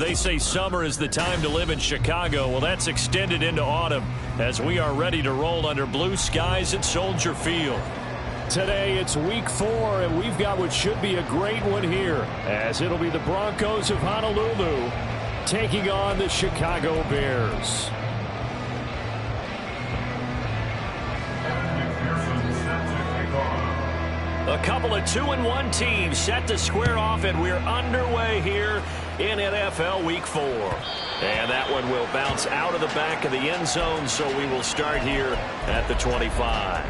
They say summer is the time to live in Chicago. Well, that's extended into autumn as we are ready to roll under blue skies at Soldier Field. Today it's week 4, and we've got what should be a great one here, as it'll be the Broncos of Honolulu taking on the Chicago Bears. A couple of 2-1 teams set to square off, and we're underway here in NFL Week 4. And that one will bounce out of the back of the end zone, so we will start here at the 25.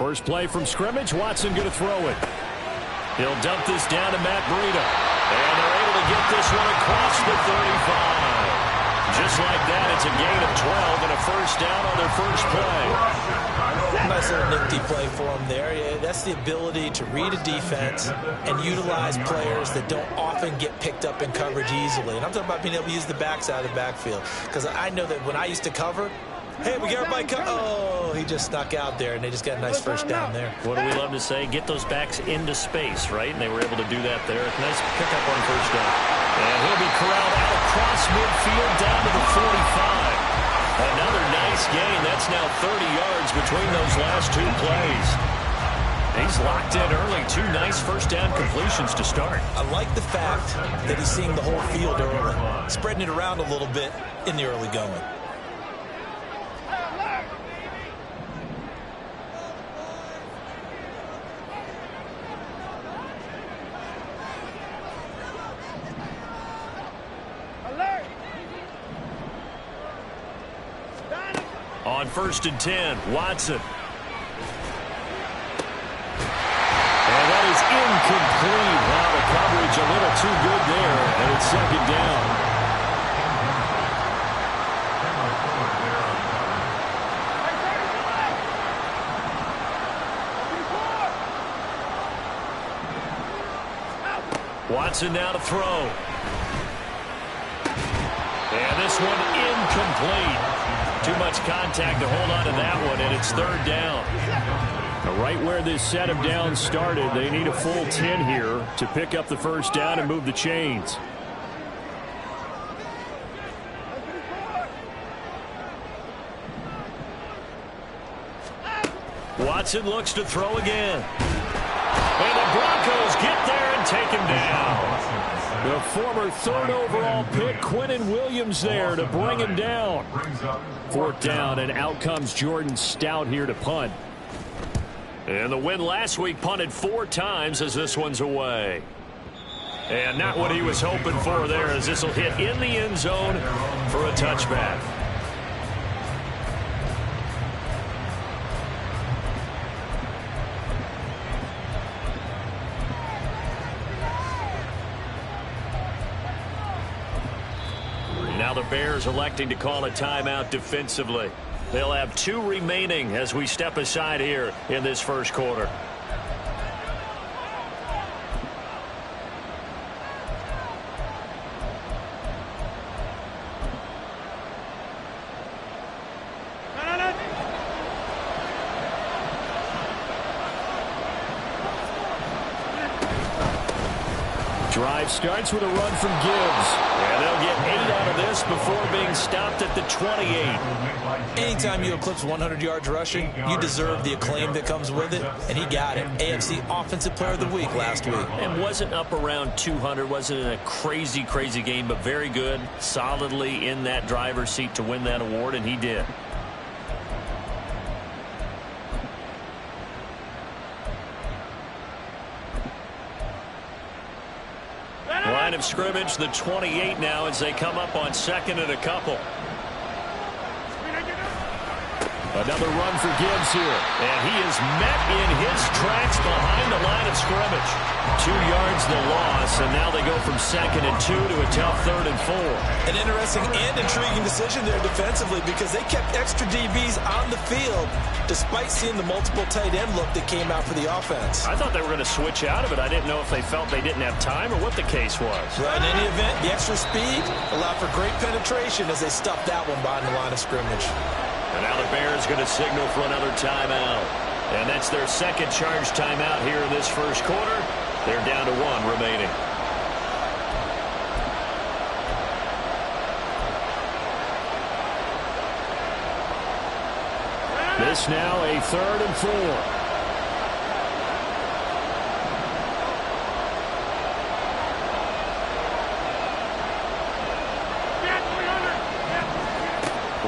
First play from scrimmage, Watson going to throw it. He'll dump this down to Matt Breida. And they're able to get this one across the 35. Just like that, it's a gain of 12 and a first down on their first play. Nice little nifty play for him there. Yeah, that's the ability to read a defense and utilize players that don't often get picked up in coverage easily. And I'm talking about being able to use the backside of the backfield. Because I know that when I used to cover, hey, we got everybody oh, he just snuck out there, and they just got a nice first down there. What do we love to say? Get those backs into space, right? And they were able to do that there. Nice pickup on first down. And he'll be corralled out across midfield down to the 45. Another nice gain. That's now 30 yards between those last two plays. He's locked in early. 2 nice first down completions to start. I like the fact that he's seeing the whole field early, spreading it around a little bit in the early going. On 1st and 10, Watson. And that is incomplete. Wow, the coverage a little too good there, and it's second down. Watson now to throw. And this one incomplete. Too much contact to hold on to that one, and it's 3rd down. Now, right where this set of downs started, they need a full 10 here to pick up the first down and move the chains. Watson looks to throw again. And the Broncos get there and take him down. The former 3rd overall pick, Quinnen Williams, there to bring him down. 4th down, and out comes Jordan Stout here to punt. And the win last week, punted 4 times as this one's away. And not what he was hoping for there, as this will hit in the end zone for a touchback. Now the Bears electing to call a timeout defensively. They'll have 2 remaining as we step aside here in this first quarter. Drive starts with a run from Gibbs. And they'll get 8 out of this before being stopped at the 28. Anytime you eclipse 100 yards rushing, you deserve the acclaim that comes with it, and he got it. AFC Offensive Player of the Week last week. And wasn't up around 200, wasn't in a crazy, crazy game, but very good, solidly in that driver's seat to win that award, and he did. Line of scrimmage, the 28 now as they come up on 2nd and a couple. Another run for Gibbs here. And he is met in his tracks behind the line of scrimmage. 2 yards the loss, and now they go from 2nd and 2 to a tough 3rd and 4. An interesting and intriguing decision there defensively because they kept extra DBs on the field despite seeing the multiple tight end look that came out for the offense. I thought they were going to switch out of it. I didn't know if they felt they didn't have time or what the case was. Well, in any event, the extra speed allowed for great penetration as they stuffed that one behind the line of scrimmage. And now the Bears going to signal for another timeout. And that's their second charge timeout here in this first quarter. They're down to 1 remaining. This now a 3rd and 4.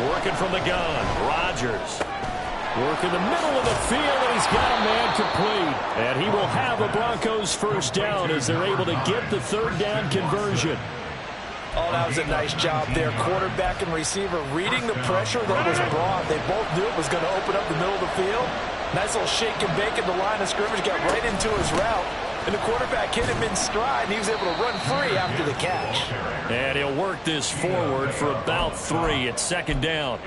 Working from the gun, Rodgers. Working the middle of the field, and he's got a man complete. And he will have a Broncos first down as they're able to get the 3rd down conversion. Oh, that was a nice job there. Quarterback and receiver reading the pressure that was brought. They both knew it was going to open up the middle of the field. Nice little shake and bake at the line of scrimmage, got right into his route. And the quarterback hit him in stride, and he was able to run free after the catch. And he'll work this forward for about 3 at 2nd down.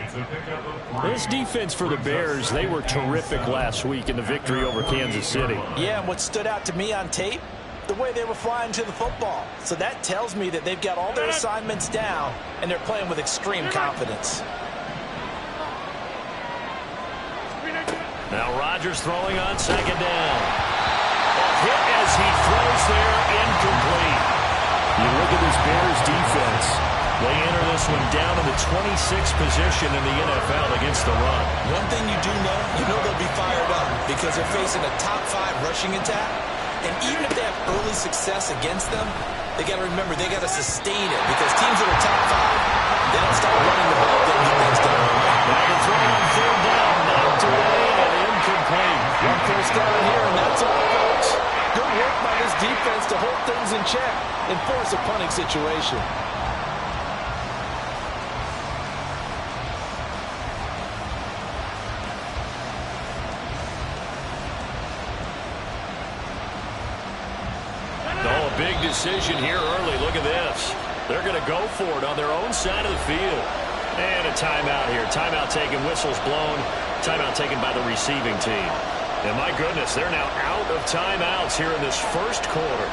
This defense for the Bears, they were terrific last week in the victory over Kansas City. Yeah, and what stood out to me on tape, the way they were flying to the football. So that tells me that they've got all their assignments down, and they're playing with extreme confidence. Now Rodgers throwing on 2nd down. Hit as he throws there, incomplete. You look at this Bears defense. They enter this one down in the 26th position in the NFL against the run. One thing you do know, they'll be fired up because they're facing a top 5 rushing attack. And even if they have early success against them, they got to remember they got to sustain it because teams that are top 5, they don't start running the ball, they'll get things done. Now the throw on 3rd down, knocked away and incomplete. One first down here, and that's all, folks. Good work by this defense to hold things in check and force a punting situation. Oh, a big decision here early. Look at this. They're going to go for it on their own side of the field. And a timeout here. Timeout taken, whistles blown. Timeout taken by the receiving team. And my goodness, they're now out of timeouts here in this first quarter.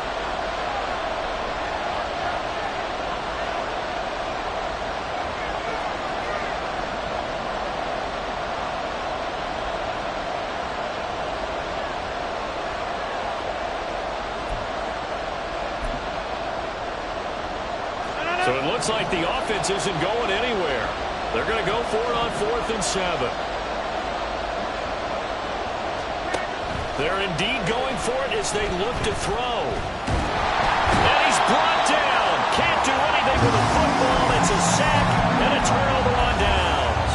So it looks like the offense isn't going anywhere. They're going to go for it on 4th and 7. They're indeed going for it as they look to throw. And he's brought down. Can't do anything with the football. It's a sack and a turnover on downs.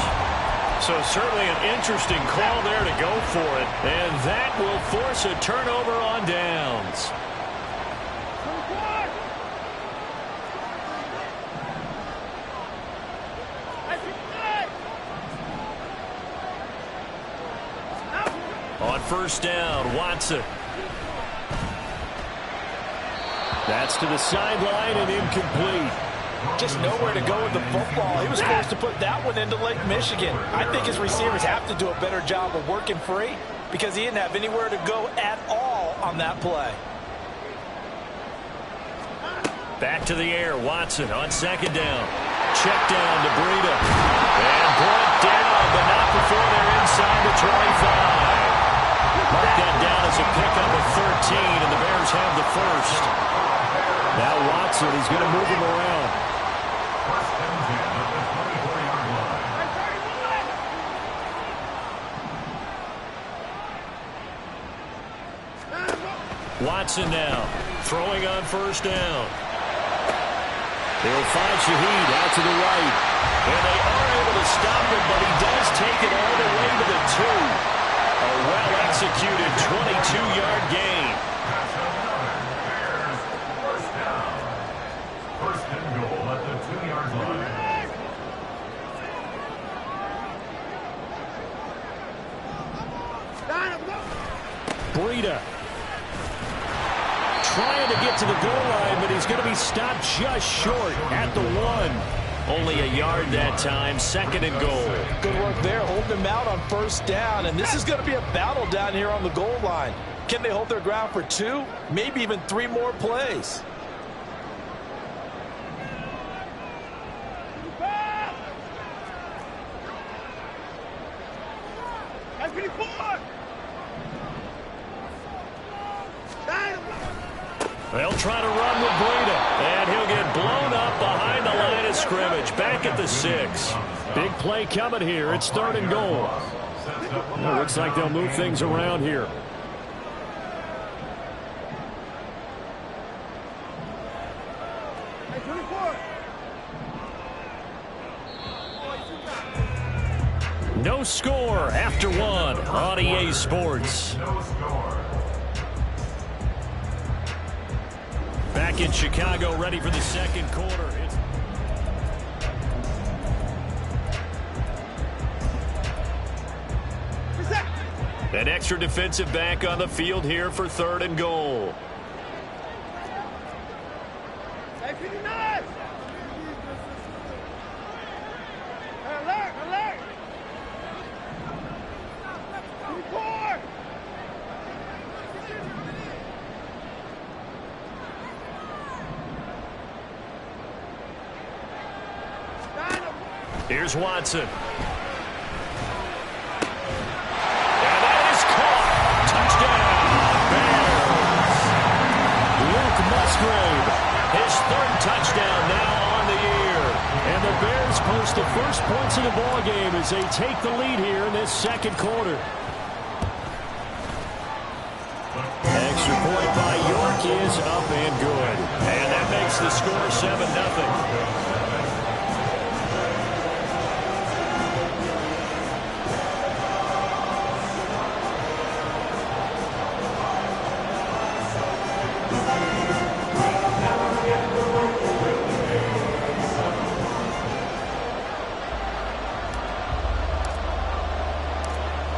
So certainly an interesting call there to go for it. And that will force a turnover on downs. On 1st down, Watson. That's to the sideline and incomplete. Just nowhere to go with the football. He was forced to put that one into Lake Michigan. I think his receivers have to do a better job of working free because he didn't have anywhere to go at all on that play. Back to the air, Watson on 2nd down. Check down to Breida. And brought down, but not before they're inside the 25. Mark that down as a pickup of 13, and the Bears have the first. Now Watson, he's going to move him around. Watson now, throwing on 1st down. They'll find Shaheed out to the right. And they are able to stop him, but he does take it all the way to the 2. A well-executed 22-yard gain. First and goal at the 2-yard line. Breida. Trying to get to the goal line, but he's going to be stopped just short at the 1. Only a yard that time, 2nd and goal. Good work there, holding them out on 1st down, and this is going to be a battle down here on the goal line. Can they hold their ground for 2, maybe even 3 more plays? They'll try to run with Breida, and he'll get blown up behind the line of scrimmage, back at the 6. Big play coming here. It's 3rd and goal. It looks like they'll move things around here. No score after 1 on EA Sports. Back in Chicago, ready for the 2nd quarter. An extra defensive back on the field here for 3rd and goal. Here's Watson. And that is caught. Touchdown, Bears. Luke Musgrave, his 3rd touchdown now on the year. And the Bears post the first points of the ball game as they take the lead here in this 2nd quarter. Extra point by York is up and good. And that makes the score 7-0.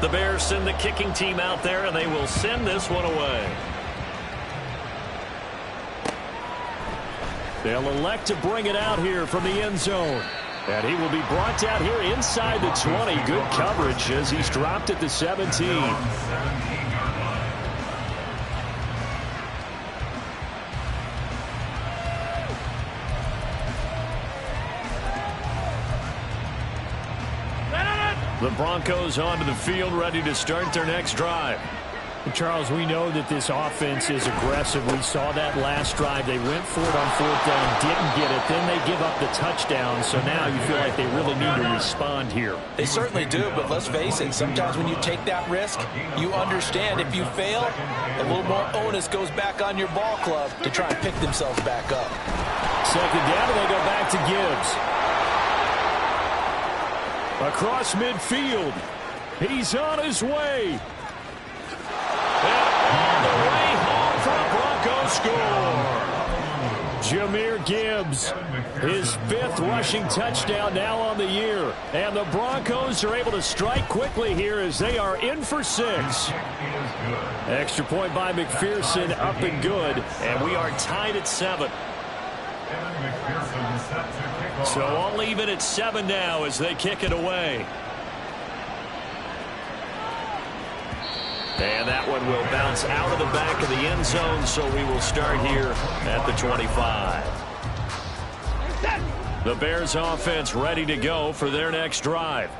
The Bears send the kicking team out there, and they will send this one away. They'll elect to bring it out here from the end zone. And he will be brought out here inside the 20. Good coverage as he's dropped at the 17. The Broncos onto the field, ready to start their next drive. And Charles, we know that this offense is aggressive. We saw that last drive. They went for it on 4th down, didn't get it. Then they give up the touchdown. So now you feel like they really need to respond here. They certainly do, but let's face it. Sometimes when you take that risk, you understand if you fail, a little more onus goes back on your ball club to try and pick themselves back up. 2nd down, and they go back to Gibbs. Across midfield. He's on his way. And on the way home for a Broncos score. Jahmyr Gibbs, his 5th rushing touchdown now on the year. And the Broncos are able to strike quickly here as they are in for 6. Extra point by McPherson, up and good. And we are tied at 7. So all even at 7 now as they kick it away. And that one will bounce out of the back of the end zone, so we will start here at the 25. The Bears offense ready to go for their next drive.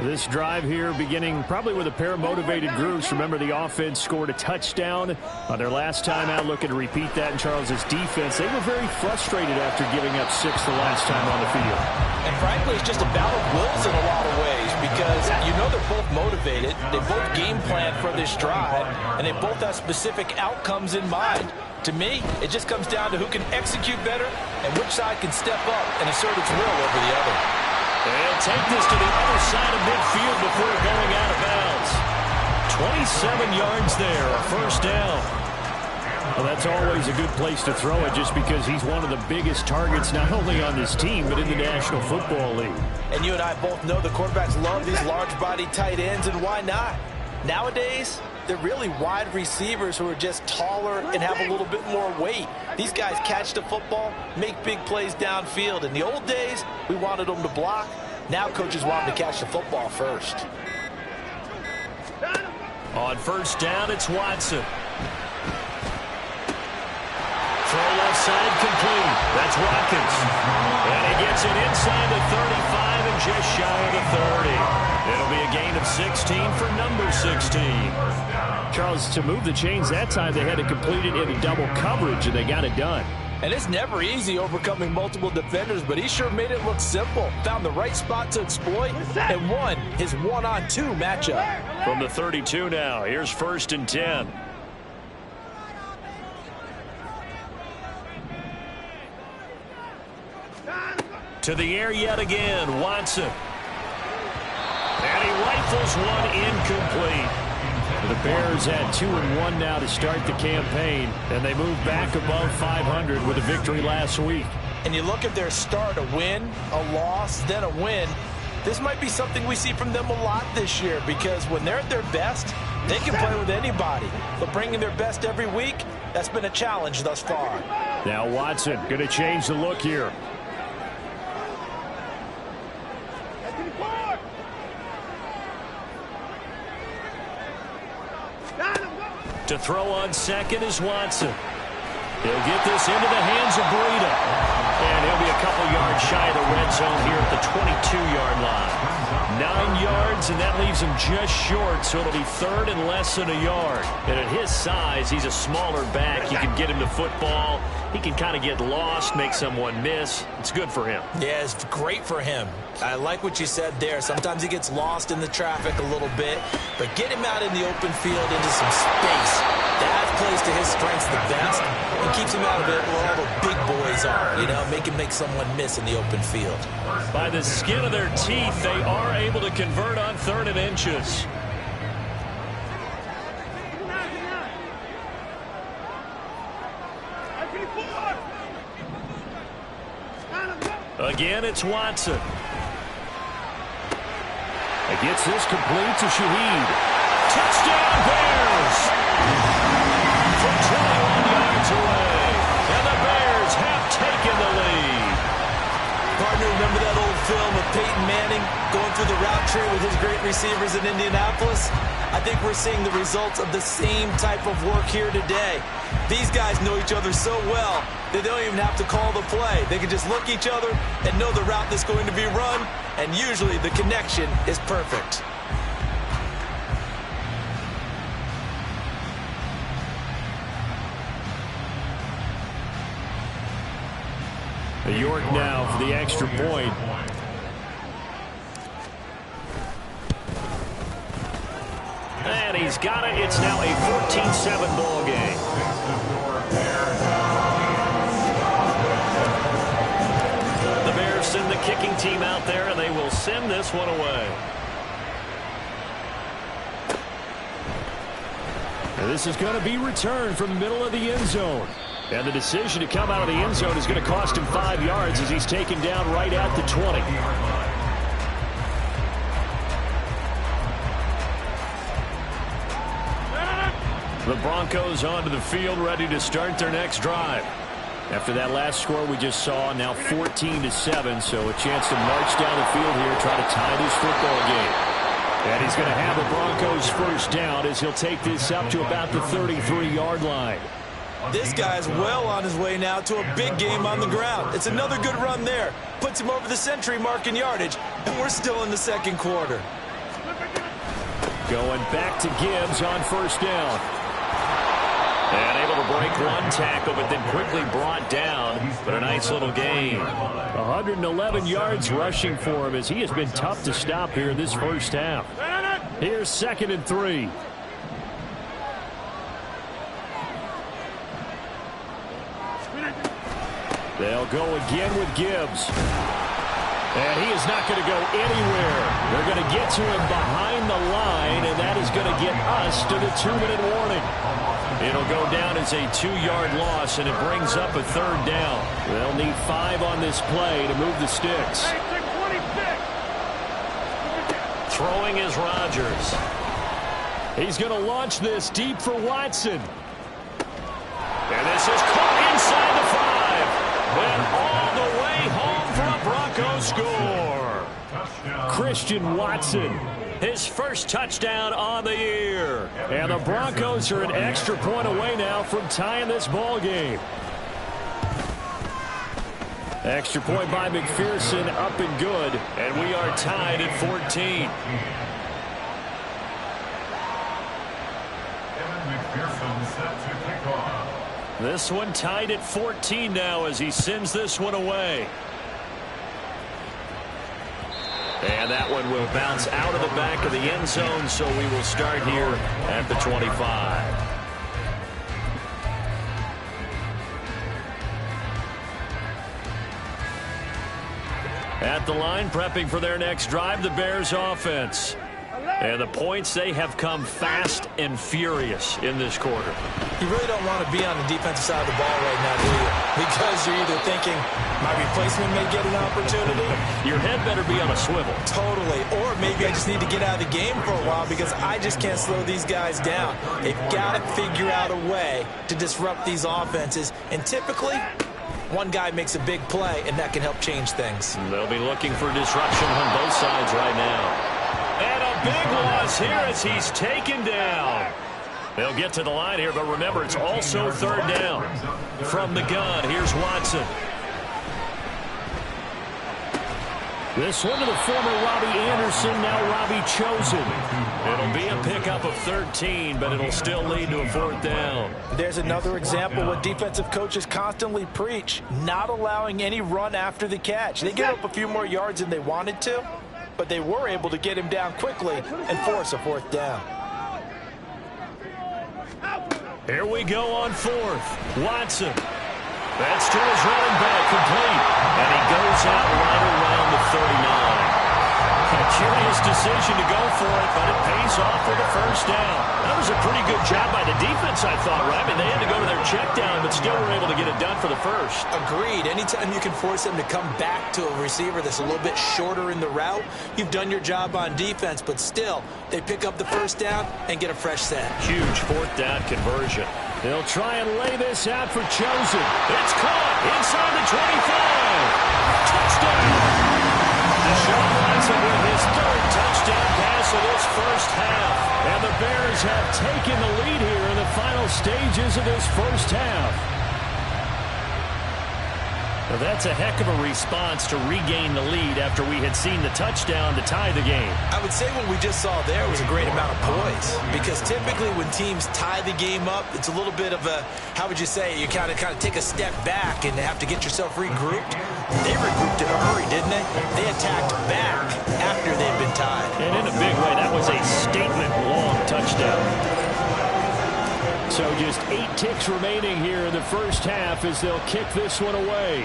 This drive here beginning probably with a pair of motivated groups. Remember, the offense scored a touchdown on their last time out, looking to repeat that in Charles's defense. They were very frustrated after giving up 6 the last time on the field. And frankly, it's just a battle of wills in a lot of ways because you know they're both motivated. They both game plan for this drive, and they both have specific outcomes in mind. To me, it just comes down to who can execute better and which side can step up and assert its will over the other. And take this to the other side of midfield before going out of bounds. 27 yards there, a 1st down. Well, that's always a good place to throw it just because he's one of the biggest targets not only on this team but in the National Football League. And you and I both know the quarterbacks love these large-bodied tight ends, and why not? Nowadays, they're really wide receivers who are just taller and have a little bit more weight. These guys catch the football, make big plays downfield. In the old days, we wanted them to block. Now coaches want them to catch the football first. On first down, it's Watson. Throw left side complete. That's Watkins. And he gets it inside the 35 and just shy of the 30. It'll be a gain of 16 for number 16. Charles, to move the chains that time, they had to complete it into double coverage, and they got it done. And it's never easy overcoming multiple defenders, but he sure made it look simple. Found the right spot to exploit and won his one-on-two matchup. From the 32 now, here's first and 10. To the air yet again, Watson. And he rifles one incomplete. The Bears had 2-1 now to start the campaign, and they moved back above 500 with a victory last week. And you look at their start, a win, a loss, then a win. This might be something we see from them a lot this year, because when they're at their best, they can play with anybody. But bringing their best every week, that's been a challenge thus far. Now Watson going to change the look here. To throw on second is Watson. He'll get this into the hands of Breida. And he'll be a couple yards shy of the red zone here at the 22-yard line. 9 yards, and that leaves him just short, so it'll be third and less than a yard. And at his size, he's a smaller back. You can get him to football. He can kind of get lost, make someone miss. It's good for him. Yeah, it's great for him. I like what you said there. Sometimes he gets lost in the traffic a little bit, but get him out in the open field into some space. That plays to his strengths the best and keeps him out of it where all the big boys are, you know, make him make someone miss in the open field. By the skin of their teeth, they are able to convert on 3rd and inches. Again, it's Watson. He gets this complete to Shaheed. Touchdown, Bears! From 21 yards away, and the Bears have taken the lead. Partner, remember that old film of Peyton Manning going through the route tree with his great receivers in Indianapolis? I think we're seeing the results of the same type of work here today. These guys know each other so well, they don't even have to call the play. They can just look each other and know the route that's going to be run, and usually the connection is perfect. York now for the extra point. And he's got it. It's now a 14-7 ball game. The Bears send the kicking team out there, and they will send this one away. And this is going to be returned from the middle of the end zone. And the decision to come out of the end zone is going to cost him 5 yards as he's taken down right at the 20. The Broncos onto the field, ready to start their next drive. After that last score we just saw, now 14-7, so a chance to march down the field here, try to tie this football game. And he's going to have the Broncos first down as he'll take this up to about the 33-yard line. This guy's well on his way now to a big game on the ground. It's another good run there. Puts him over the century mark in yardage, and we're still in the second quarter. Going back to Gibbs on first down. And able to break one tackle, but then quickly brought down. But a nice little gain. 111 yards rushing for him as he has been tough to stop here in this first half. Here's 2nd and 3. They'll go again with Gibbs. And he is not going to go anywhere. They're going to get to him behind the line, and that is going to get us to the 2-minute warning. It'll go down as a 2-yard loss, and it brings up a 3rd down. They'll need 5 on this play to move the sticks. Throwing is Rodgers. He's going to launch this deep for Watson. And this is caught inside the 5. And all the way home for a Broncos score. Christian Watson, his first touchdown on the year. And the Broncos are an extra point away now from tying this ball game. Extra point by McPherson, up and good. And we are tied at 14. This one tied at 14 now as he sends this one away. And that one will bounce out of the back of the end zone, so we will start here at the 25. At the line, prepping for their next drive, the Bears offense. And the points, they have come fast and furious in this quarter. You really don't want to be on the defensive side of the ball right now, do you? Because you're either thinking, my replacement may get an opportunity. Your head better be on a swivel. Totally. Or maybe I just need to get out of the game for a while because I just can't slow these guys down. They've got to figure out a way to disrupt these offenses. And typically, one guy makes a big play, and that can help change things. They'll be looking for disruption on both sides right now. And a big loss here as he's taken down. They'll get to the line here, but remember, it's also third down. From the gun, here's Watson. This one to the former Robbie Anderson, now Robbie Chosen. It'll be a pickup of 13, but it'll still lead to a fourth down. There's another example what defensive coaches constantly preach, not allowing any run after the catch. They gave up a few more yards than they wanted to, but they were able to get him down quickly and force a fourth down. Here we go on fourth. Watson. That's to his running back, complete. And he goes out right around the 39. A curious decision to go for it, but it pays off for the first down. That was a pretty good job by the defense, I thought, right? I mean, they had to go to their check down, but still were able to get it done for the first. Agreed. Anytime you can force them to come back to a receiver that's a little bit shorter in the route, you've done your job on defense, but still, they pick up the first down and get a fresh set. Huge fourth down conversion. They'll try and lay this out for Chosen. It's caught inside the 25. Touchdown. Deshaun Watson with his third touchdown pass of this first half. And the Bears have taken the lead here in the final stages of this first half. Well, that's a heck of a response to regain the lead after we had seen the touchdown to tie the game. I would say what we just saw there was a great amount of poise, because typically when teams tie the game up, it's a little bit of a, how would you say, you kind of take a step back and have to get yourself regrouped. They regrouped in a hurry, didn't they? They attacked back after they'd been tied. And in a big way, that was a statement long touchdown. So just 8 ticks remaining here in the first half as they'll kick this one away.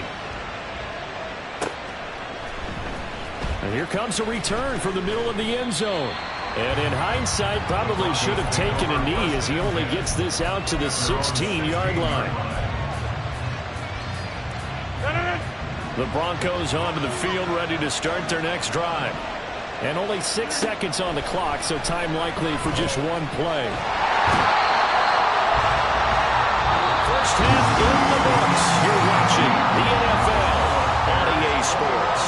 And here comes a return from the middle of the end zone. And in hindsight, probably should have taken a knee as he only gets this out to the 16-yard line. The Broncos onto the field, ready to start their next drive. And only 6 seconds on the clock, so time likely for just one play. First half in the books. You're watching the NFL on EA Sports.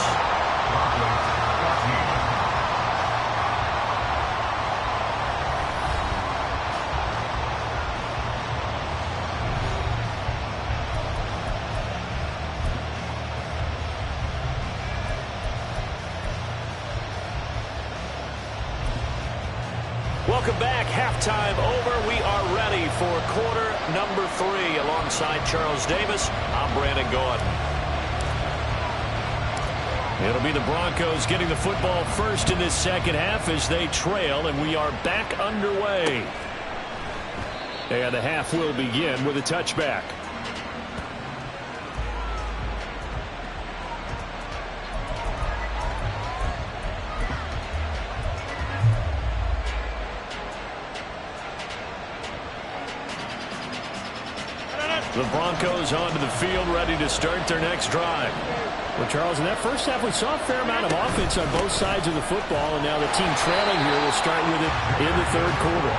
Welcome back. Halftime over. We are ready for quarter number 3. Alongside Charles Davis, I'm Brandon Gordon. It'll be the Broncos getting the football first in this second half as they trail, and we are back underway. And the half will begin with a touchback. The Broncos onto the field, ready to start their next drive. Well, Charles, in that first half, we saw a fair amount of offense on both sides of the football, and now the team trailing here will start with it in the third quarter.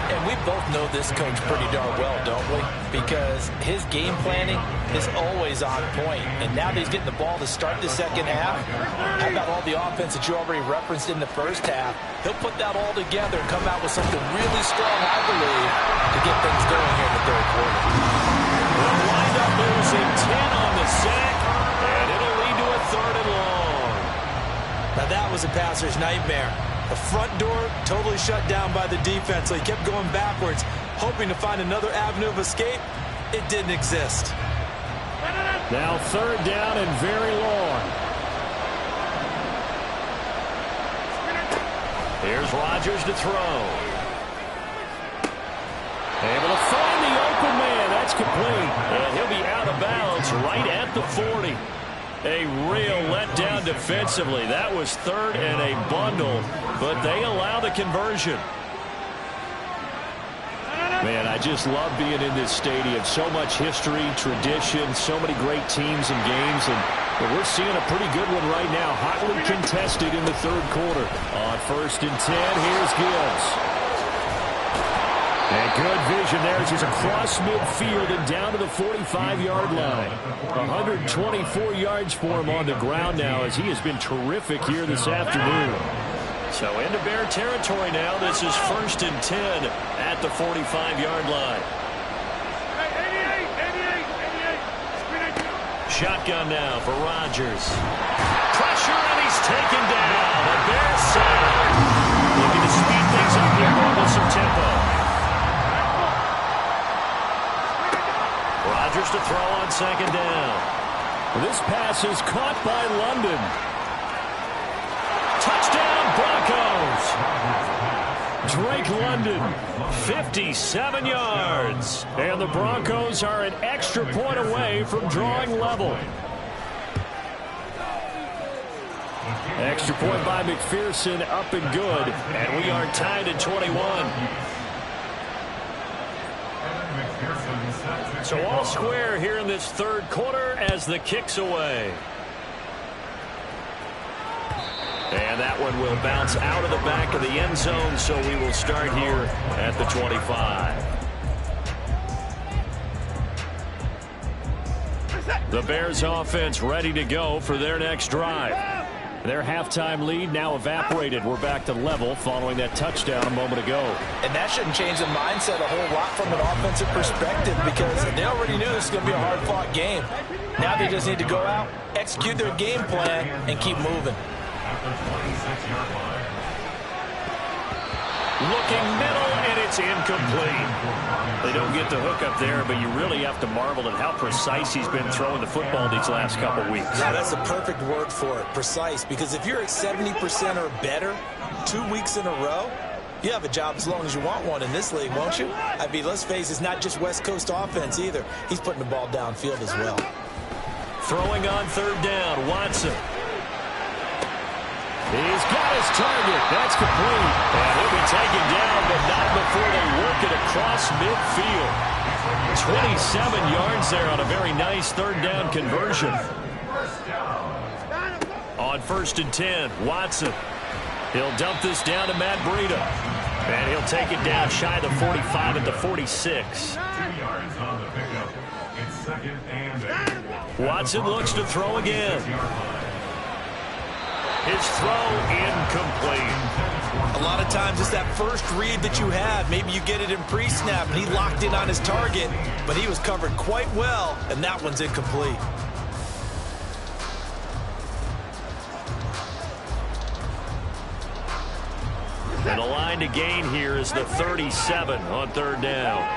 And we both know this coach pretty darn well, don't we? Because his game planning is always on point. And now that he's getting the ball to start the second half, how about all the offense that you already referenced in the first half? He'll put that all together and come out with something really strong, I believe, to get things going here in the third quarter. They'll wind up losing 10 on the sack, and it'll lead to a third and long. Now that was a passer's nightmare. The front door totally shut down by the defense, so he kept going backwards, hoping to find another avenue of escape. It didn't exist. Now third down and very long. Here's Rodgers to throw. Able to find the open man. That's complete. And he'll be out of bounds right at the 40. A real letdown defensively. That was third and a bundle, but they allow the conversion. Man, I just love being in this stadium. So much history, tradition, so many great teams and games, and we're seeing a pretty good one right now. Hotly contested in the third quarter. On 1st and 10, here's Gibbs. And good vision there as he's across midfield and down to the 45-yard line. 124 yards for him on the ground now as he has been terrific here this afternoon. So into Bear territory now. This is 1st and 10 at the 45-yard line. Shotgun now for Rodgers. Pressure, and he's taken down. The Bears side looking to speed things up here with some tempo. Rodgers to throw on 2nd down. This pass is caught by London. Touchdown, Broncos. Drake London, 57 yards. And the Broncos are an extra point away from drawing level. Extra point by McPherson, up and good. And we are tied at 21. So all square here in this third quarter as the kick's away. And that one will bounce out of the back of the end zone, so we will start here at the 25. The Bears offense ready to go for their next drive. Their halftime lead now evaporated. We're back to level following that touchdown a moment ago. And that shouldn't change the mindset a whole lot from an offensive perspective because they already knew this was going to be a hard-fought game. Now they just need to go out, execute their game plan, and keep moving. Looking middle, and it's incomplete. They don't get the hook up there, but you really have to marvel at how precise he's been throwing the football these last couple weeks. Yeah, that's the perfect word for it, precise. Because if you're at 70% or better 2 weeks in a row, you have a job as long as you want one in this league, won't you? I mean, let's face it, it's not just West Coast offense either. He's putting the ball downfield as well. Throwing on 3rd down, Watson. He's got his target. That's complete. And he'll be taken down, but not before they work it across midfield. 27 yards there on a very nice 3rd down conversion. On 1st and 10, Watson. He'll dump this down to Matt Breida. And he'll take it down shy of the 45 at the 46. Watson looks to throw again. His throw incomplete. A lot of times it's that first read that you have. Maybe you get it in pre-snap, and he locked in on his target, but he was covered quite well, and that one's incomplete. And the line to gain here is the 37 on 3rd down.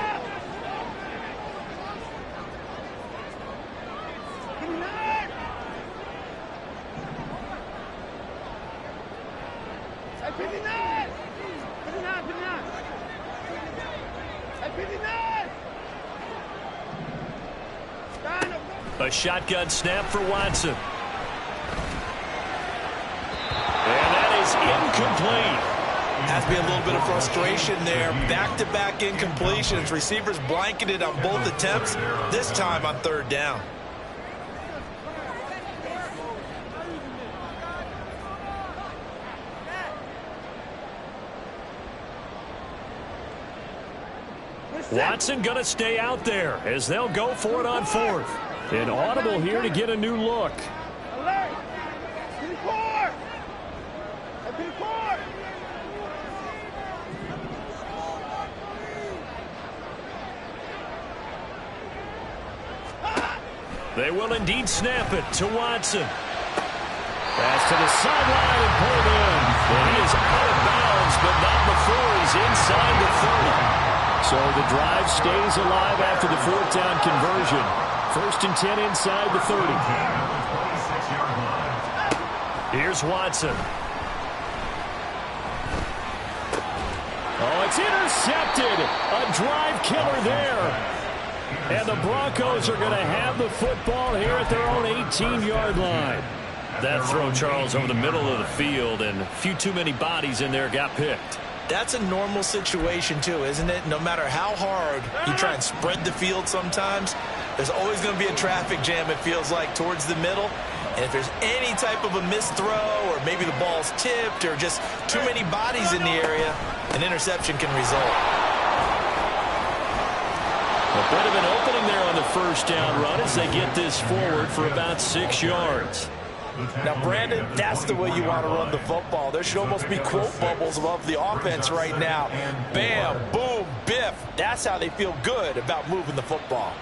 A shotgun snap for Watson. And that is incomplete. Has to be a little bit of frustration there. Back-to-back incompletions. Receivers blanketed on both attempts, this time on 3rd down. Watson going to stay out there as they'll go for it on fourth. An audible here to get a new look. They will indeed snap it to Watson. Pass to the sideline and pulled in. And he is out of bounds, but not before he's inside the 30. So the drive stays alive after the fourth down conversion. 1st and 10 inside the 30. Here's Watson. Oh, it's intercepted. A drive killer there. And the Broncos are going to have the football here at their own 18-yard line. That throw, Charles, over the middle of the field, and a few too many bodies in there got picked. That's a normal situation, too, isn't it? No matter how hard you try and spread the field sometimes, there's always going to be a traffic jam, it feels like, towards the middle. And if there's any type of a missed throw or maybe the ball's tipped or just too many bodies in the area, an interception can result. A bit of an opening there on the first down run as they get this forward for about 6 yards. Now, Brandon, that's the way you want to run the football. There should almost be quote bubbles above the offense right now. Bam, boom, biff. That's how they feel good about moving the football.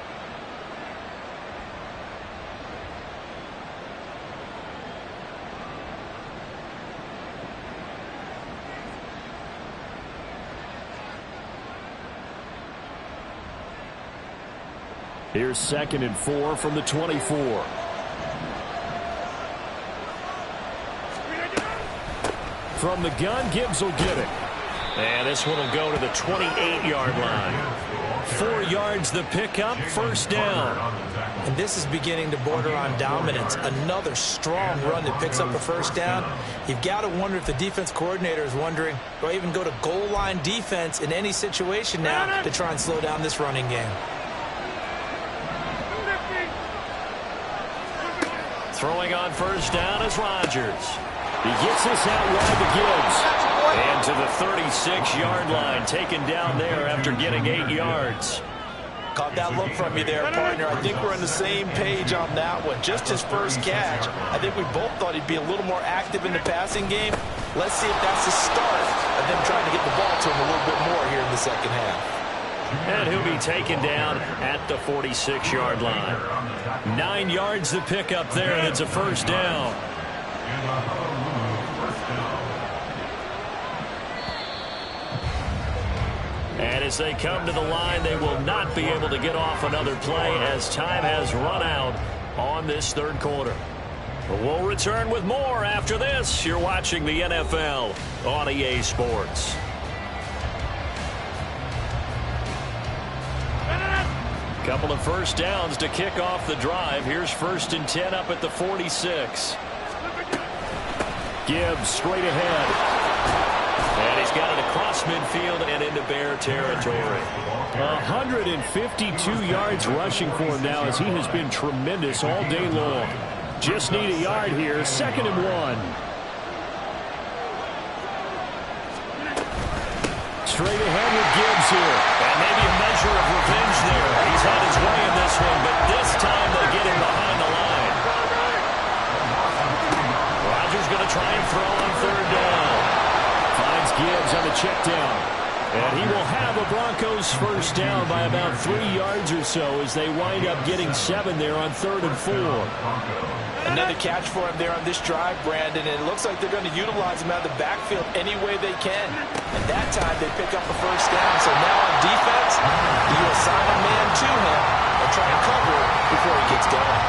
Here's 2nd and 4 from the 24. From the gun, Gibbs will get it. And this one will go to the 28-yard line. 4 yards the pickup, 1st down. And this is beginning to border on dominance. Another strong run that picks up a 1st down. You've got to wonder if the defense coordinator is wondering, do I even go to goal line defense in any situation now to try and slow down this running game? Throwing on 1st down is Rodgers. He gets this out wide to Gibbs. And to the 36-yard line, taken down there after getting 8 yards. Caught that look from you there, partner. I think we're on the same page on that one. Just his first catch. I think we both thought he'd be a little more active in the passing game. Let's see if that's the start of them trying to get the ball to him a little bit more here in the second half. And he'll be taken down at the 46-yard line. 9 yards the pickup there, and it's a 1st down. And as they come to the line, they will not be able to get off another play as time has run out on this 3rd quarter. We'll return with more after this. You're watching the NFL on EA Sports. Couple of 1st downs to kick off the drive. Here's 1st and 10 up at the 46. Gibbs straight ahead. And he's got it across midfield and into Bear territory. 152 yards rushing for him now as he has been tremendous all day long. Just need a yard here. 2nd and 1. Straight ahead with Gibbs here. And maybe a measure of revenge there. He's had his way in this one, but this time they get him behind the line. Rodgers going to try and throw on 3rd down. Finds Gibbs on the check down. And he will have a Broncos 1st down by about 3 yards or so as they wind up getting 7 there on 3rd and 4. Another catch for him there on this drive, Brandon, and it looks like they're going to utilize him out of the backfield any way they can. And that time they pick up a 1st down. So now on defense, you assign a man to him and try and cover before he gets going.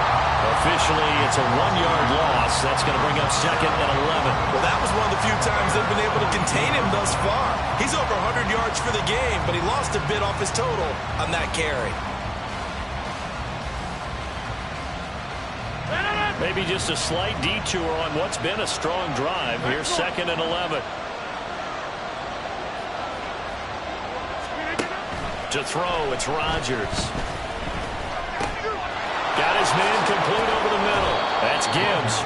Officially, it's a 1-yard loss. That's going to bring up 2nd and 11. Well, that was one of the few times they've been able to contain him thus far. He's over 100 yards for the game, but he lost a bit off his total on that carry. Maybe just a slight detour on what's been a strong drive. Here's 2nd and 11. To throw, it's Rodgers. Got his man complete over the middle. That's Gibbs.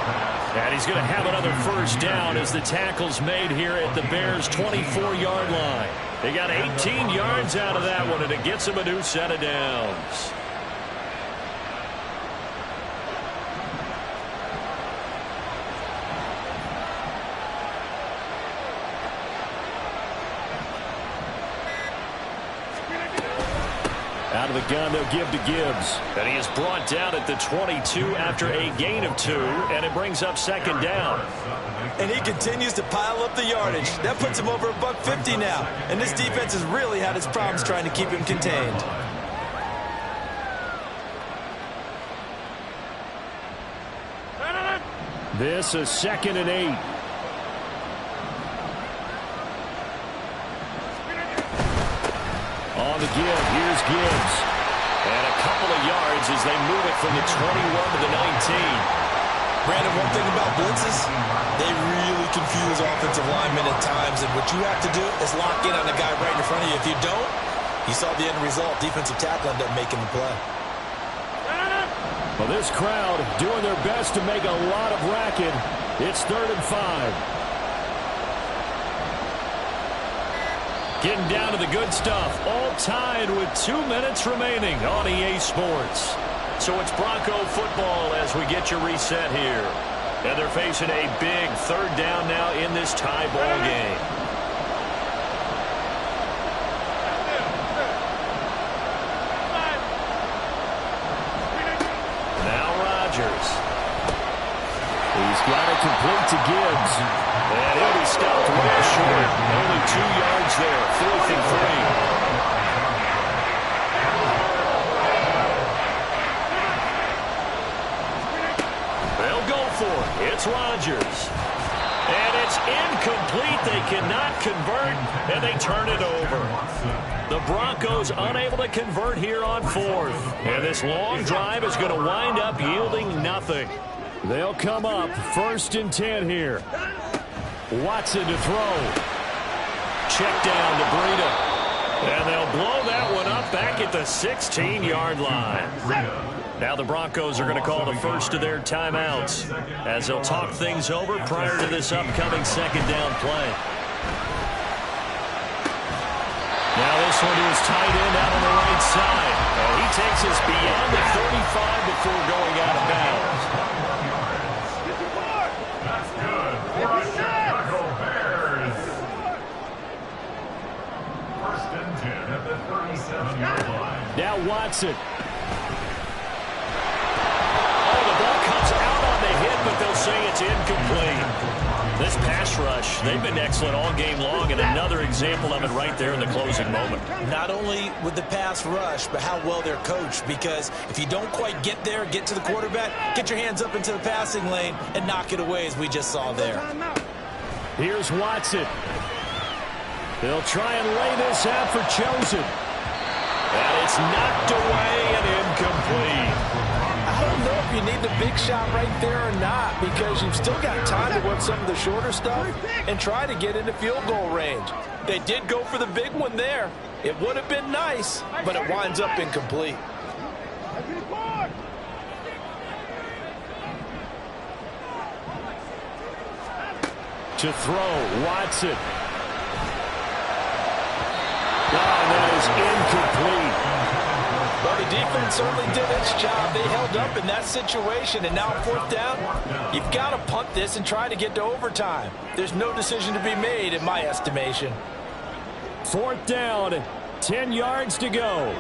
And he's going to have another first down as the tackle's made here at the Bears' 24-yard line. They got 18 yards out of that one, and it gets them a new set of downs. Out of the gun, they'll give to Gibbs. And he is brought down at the 22 after a gain of 2, and it brings up second down. And he continues to pile up the yardage. That puts him over $150 now. And this defense has really had its problems trying to keep him contained. This is 2nd and 8. On the give, here's Gibbs. And a couple of yards as they move it from the 21 to the 19. Brandon, one thing about blitzes, they really confuse offensive linemen at times, and what you have to do is lock in on the guy right in front of you. If you don't, you saw the end result. Defensive tackle ended up making the play. Well, this crowd doing their best to make a lot of racket. It's 3rd and 5. Getting down to the good stuff. All tied with 2 minutes remaining on EA Sports. So it's Bronco football as we get your reset here. And they're facing a big 3rd down now in this tie ball game. Now Rodgers. He's got it complete to Gibbs. And he'll be stopped well short. Only 2 yards there. 4th and 3. It's Rodgers. And it's incomplete. They cannot convert, and they turn it over. The Broncos unable to convert here on 4th. And this long drive is going to wind up yielding nothing. They'll come up 1st and 10 here. Watson to throw. Check down to Breida. And they'll blow that one up back at the 16-yard line. Now the Broncos are going to call the first of their timeouts as they'll talk things over prior to this upcoming 2nd down play. Now this one to his tight end out on the right side. And he takes us beyond the 35 before going out of bounds. That's good for a Chicago Bears. 1st and 10 at the 37-yard line. Now Watson. But they'll say it's incomplete. This pass rush, they've been excellent all game long, and another example of it right there in the closing moment. Not only with the pass rush, but how well they're coached, because if you don't quite get there, get to the quarterback, get your hands up into the passing lane and knock it away as we just saw there. Here's Watson. They'll try and lay this out for Chosen. And it's knocked away and incomplete. I don't know if you need the big shot right there or not, because you've still got time to work some of the shorter stuff and try to get into field goal range. They did go for the big one there. It would have been nice, but it winds up incomplete. To throw, Watson. And that is incomplete. Well, the defense certainly did its job. They held up in that situation, and now 4th down, you've got to punt this and try to get to overtime. There's no decision to be made in my estimation. 4th down, 10 yards to go.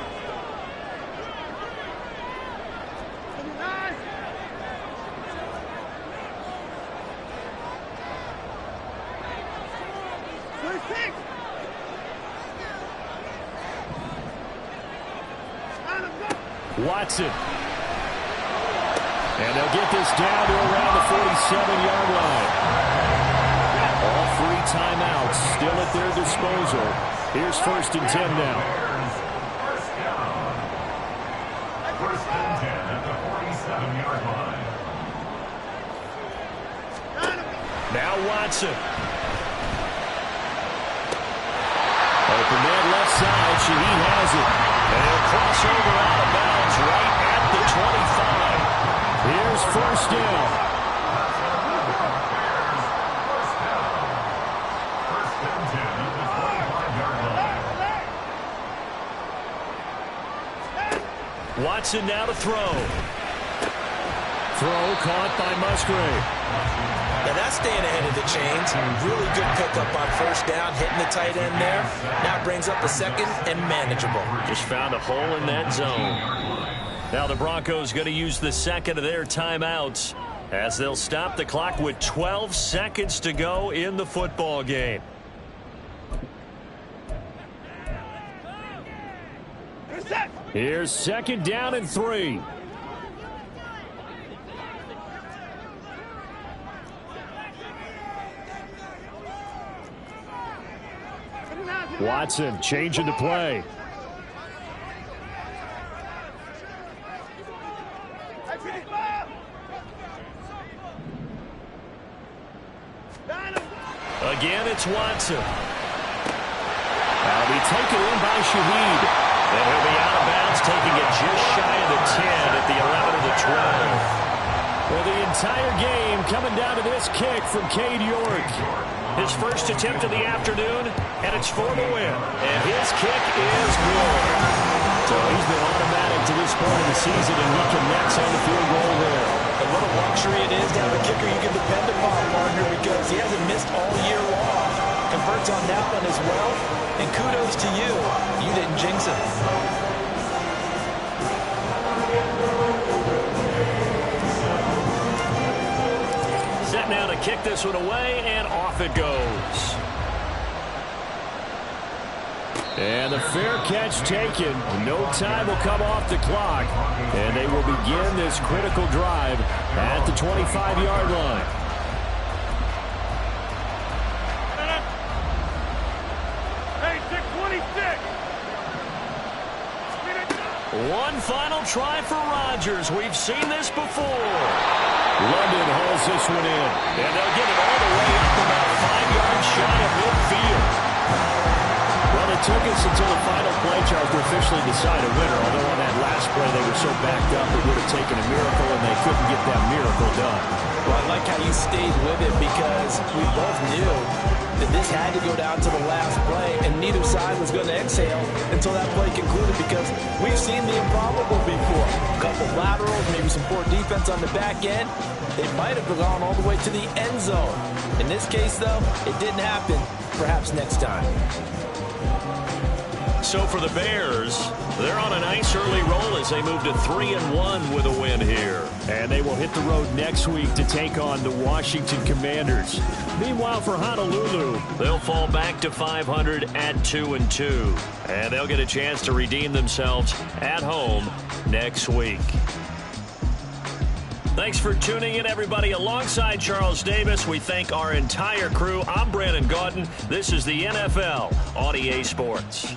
Watson. And they'll get this down to around the 47-yard line. All 3 timeouts still at their disposal. Here's 1st and 10 now. First and 10 at the 47-yard line. Now Watson. Open man left side. Shaheed has it. And he'll cross over out of bounds right at the 25. Here's 1st down. Watson now to throw. Throw caught by Musgrave. Now that's staying ahead of the chains. Really good pickup on first down, hitting the tight end there. Now brings up the second and manageable. Just found a hole in that zone. Now the Broncos going to use the second of their timeouts as they'll stop the clock with 12 seconds to go in the football game. Here's second down and 3. Watson changing the play. Again, it's Watson. That'll be taken in by Shaheed. And he'll be out of bounds, taking it just shy of the 10 at the 11 of the 12. Well, the entire game coming down to this kick from Cade York. His first attempt of the afternoon, and it's for the win. And his kick is good. So he's been automatic to this point of the season, and he connects on the field goal there. And what a luxury it is to have a kicker you can depend upon, partner, because he hasn't missed all year long. Converts on that one as well. And kudos to you. You didn't jinx him. Set now to kick this one away, and off it goes. And the fair catch taken. No time will come off the clock. And they will begin this critical drive at the 25-yard line. One final try for Rodgers. We've seen this before. London hauls this one in. And they'll get it all the way up about 5 yards shy of midfield. Well, it took us until the final play, Charles, to officially decide a winner. Although on that last play they were so backed up it would have taken a miracle, and they couldn't get that miracle done. Well, I like how you stayed with it because we both knew that this had to go down to the last play, and neither side was going to exhale until that play concluded because we've seen the improbable before. A couple laterals, maybe some poor defense on the back end. They might have gone all the way to the end zone. In this case, though, it didn't happen. Perhaps next time. So for the Bears, they're on a nice early roll as they move to 3-1 with a win here. And they will hit the road next week to take on the Washington Commanders. Meanwhile, for Honolulu, they'll fall back to 500 at 2-2. And they'll get a chance to redeem themselves at home next week. Thanks for tuning in, everybody. Alongside Charles Davis, we thank our entire crew. I'm Brandon Gaudin. This is the NFL on EA Sports.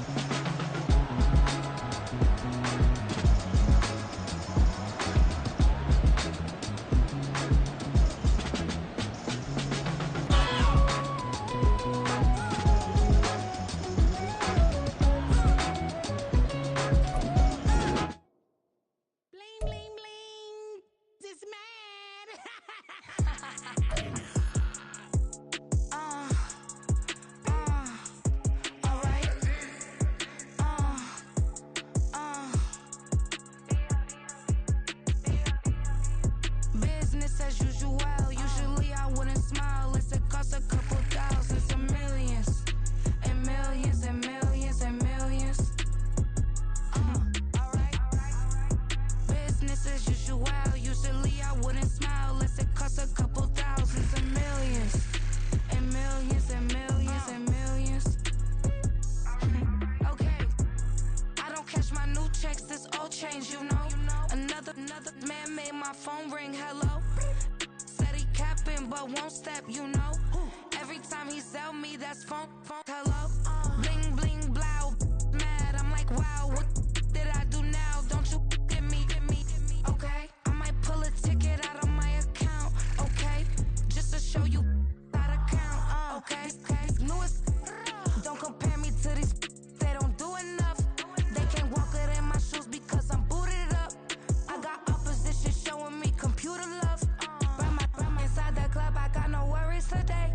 Today,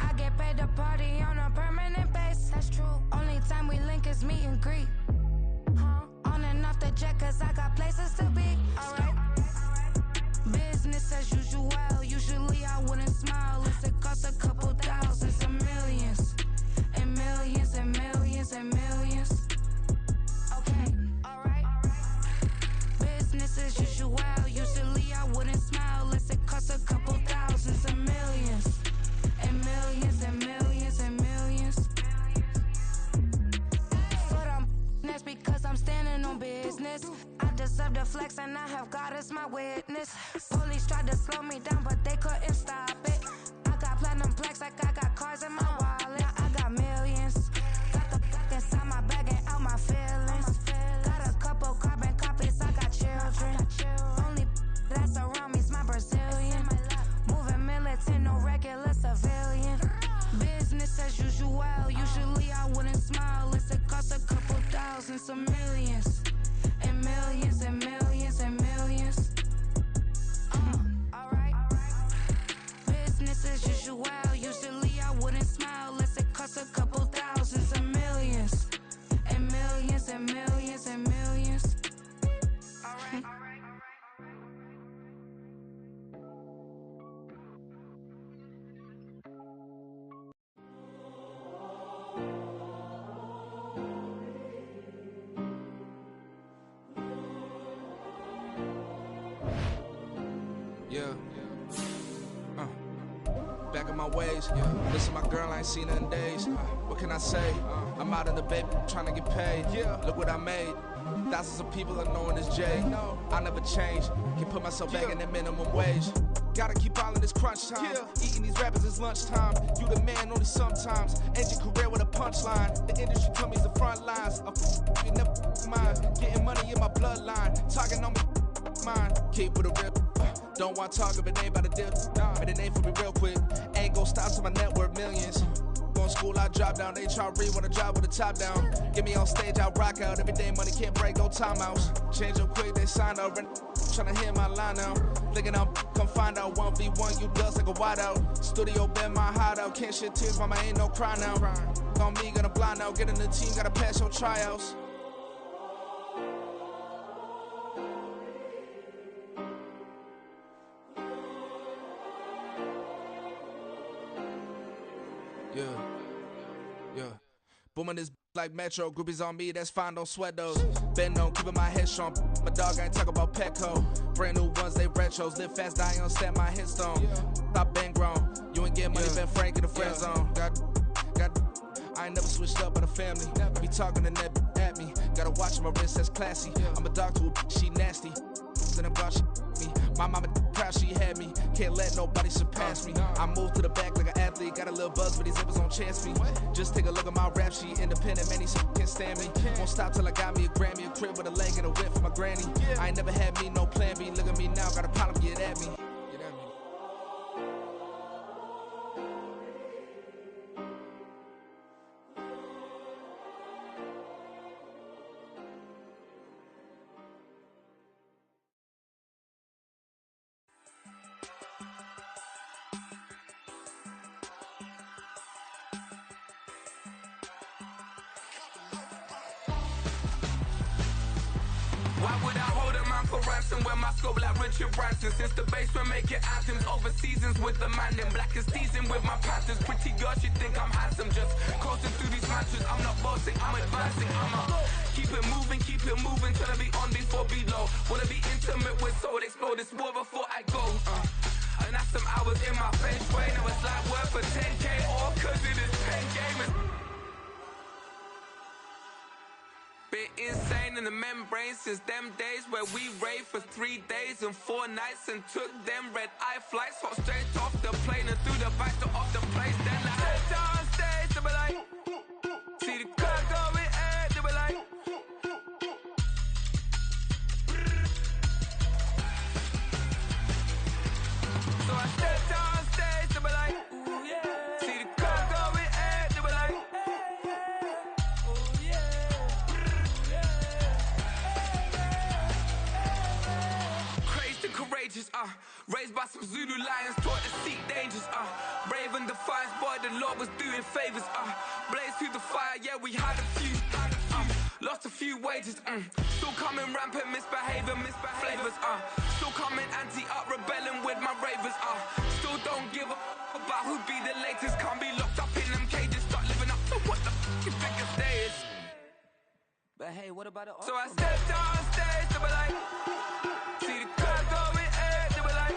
I get paid to party on a permanent. my witness. Police tried to slow me down, but they couldn't stop it. I got platinum plaques like I got cars in my wallet. I got millions. Got the block inside my bag and out my feelings. Got a couple carbon copies, I got children. Only that's around me's my Brazilian. Moving militant, no regular civilian. Business as usual, usually I wouldn't smile. It's a cost a couple thousands of millions. And millions and millions and millions. Alright. Business as usual, usually I wouldn't smile. Unless it costs a couple thousands of millions. And millions and millions and millions. Alright. Yeah. Back in my ways. Listen, my girl, I ain't seen her in days. What can I say? I'm out in the baby, trying to get paid. Look what I made. Thousands of people are knowing it's Jay. I never change. Can put myself back in that minimum wage. Gotta keep all in this crunch time. Eating these rappers is lunchtime. You the man only sometimes. End your career with a punchline. The industry told me the front lines. You never mind. Getting money in my bloodline. Talking on me. Mine. Keep with a rip. Don't want to talk if it ain't about a dip. But it ain't for me real quick. Ain't gon' stop till my net worth millions. Going to school, I drop down. They try to read when I drop with the top down. Get me on stage, I rock out. Every day money can't break, go timeouts. Change up quick, they sign up. Tryna hear my line now. Thinking I'm come find out 1v1, you dust like a wideout. Studio been my hideout. Can't shed tears, mama ain't no cry now. On me, gonna blind out. Get in the team, gotta pass your tryouts. Yeah. Booming this like Metro. Groupies on me, that's fine, don't sweat those. Bend on, keeping my head strong. My dog ain't talk about Petco. Brand new ones, they retros. Live fast, die on set my headstone. Stop been grown. You ain't getting money, been Frank in the friend zone. I ain't never switched up on the family. Be talking to that at me. Gotta watch my wrist, that's classy. I'm a dog to a she nasty. And I'm gone, she me. My mama proud she had me. Can't let nobody surpass me. I moved to the back like an athlete. Got a little buzz, but these zippers don't chance me. Just take a look at my rap sheet. Independent, man, these can't stand me. Won't stop till I got me a Grammy, a crib with a leg and a whip for my granny. I ain't never had me no plan B. Look at me now, got a problem, get at me. Why would I hold a man for ransom when my scope like Richard Branson? Since the basement making anthems over seasons with the man in black is teasing with my panthers. Pretty girl, she think I'm handsome. Just coasting through these matches. I'm not bossing, I'm advancing. Keep it moving till I be on before below. Wanna be intimate with soul, explode this war before I go. And that's some hours in my feng shui. Now it's like work for 10K or cause it is 10 gamers. Been insane in the membrane since them days where we raved for 3 days and 4 nights and took them red eye flights. Hot straight off the plane and through the back door of the place. Then I head down stage to be like, see the crowd going air to be like. So I step down stage to be like, ooh yeah. See the crowd going air to be like, ooh yeah. Courageous, raised by some Zulu lions, taught to seek dangers, brave and defiant, boy, the Lord was doing favors, blaze through the fire, yeah, we had a few, lost a few wages, still coming rampant, misbehaving, flavors, still coming anti-up, rebelling with my ravers, still don't give a about who be the latest, can't be locked up in them cages, start living up to what the you think a day is. But hey, what about the so I stepped down stage to be like, see the crowd going air to be like.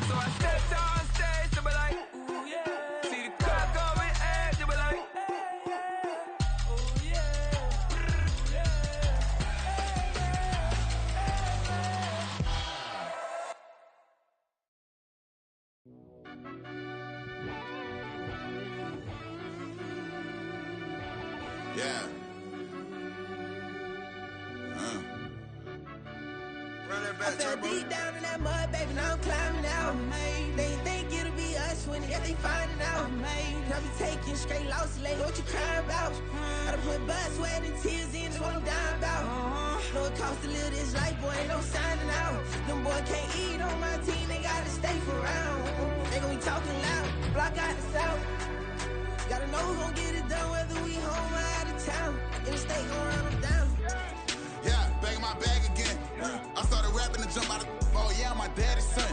So I stepped down stage to be like, ooh yeah. See the crowd going air to be like, ooh Yeah. I fell deep down in that mud, baby, now I'm climbing out. They think it'll be us when they finding out. I be taking straight losses, like what you crying about? Gotta put blood, sweat, and tears in, that's what I'm dying about. Know it costs to live this life, boy, ain't no signing out. Them boy can't eat on my team, they gotta stay for round. They gon' be talking loud, block out the south. Gotta know who's gon' get it done, whether we home or out of town. In the state gon' run them down. Yeah, back in my bag again. I started rapping to jump out of oh yeah, my daddy's son.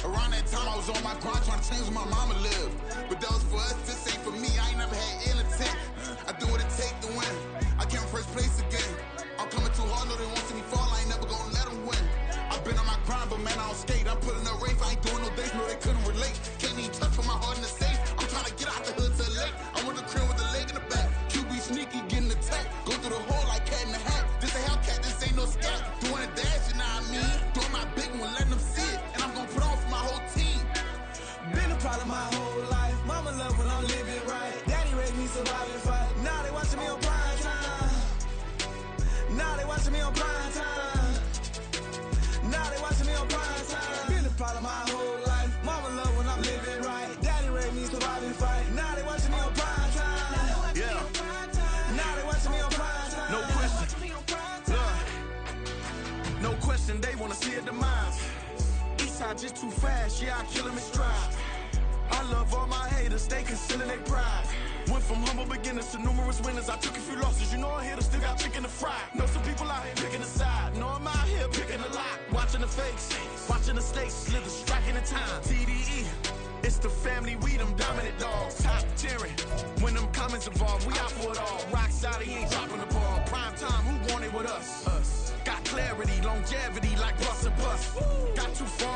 Around that time I was on my grind trying to change where my mama lived. But that was for us, this ain't for me. I ain't never had ill intent. I do what it take to win. I came first place again. I'm coming too hard, no they won't see me fall. I ain't never gonna let them win. I've been on my grind, but man, I don't skate. I'm putting up race, I ain't doing no days, no they couldn't relate. Can't even touch for my heart in the safe. I'm trying to get out the hood to the lake. I'm with the crib with the leg in the back. QB sneaky, getting attacked. Go through the hole like cat in the hat. This a Hellcat, this ain't no scat. Doing a dash, you know what I mean? Doing my big one, letting them see it. And I'm gonna put on for my whole team. Been a problem my whole life. Mama love when I'm living right. Daddy raised me surviving fight. Now they watching me on prime time. Now they watching me on prime time. Now they watching me on prime time. Been a problem my whole life. Mama love when I'm living right. Daddy raised me surviving fight. Now they watching me on prime time. Yeah. Now they watching me on prime time. No question. No question, they wanna see a demise. Eastside just too fast, yeah, I kill him in stride. I love all my haters, they concealing their pride. Went from humble beginners to numerous winners. I took a few losses, you know I hit them, still got chicken to fry. Know some people out here picking a side. Know I'm out here picking a lot. Watching the fakes, watching the stakes, slither, striking the time. TDE, it's the family, we them dominant dogs. Top tiering, when them comments involved, we out for it all. Rock side, he ain't dropping the ball. Prime time, who want it with us? Got clarity, longevity, like bus and bus. Got too far.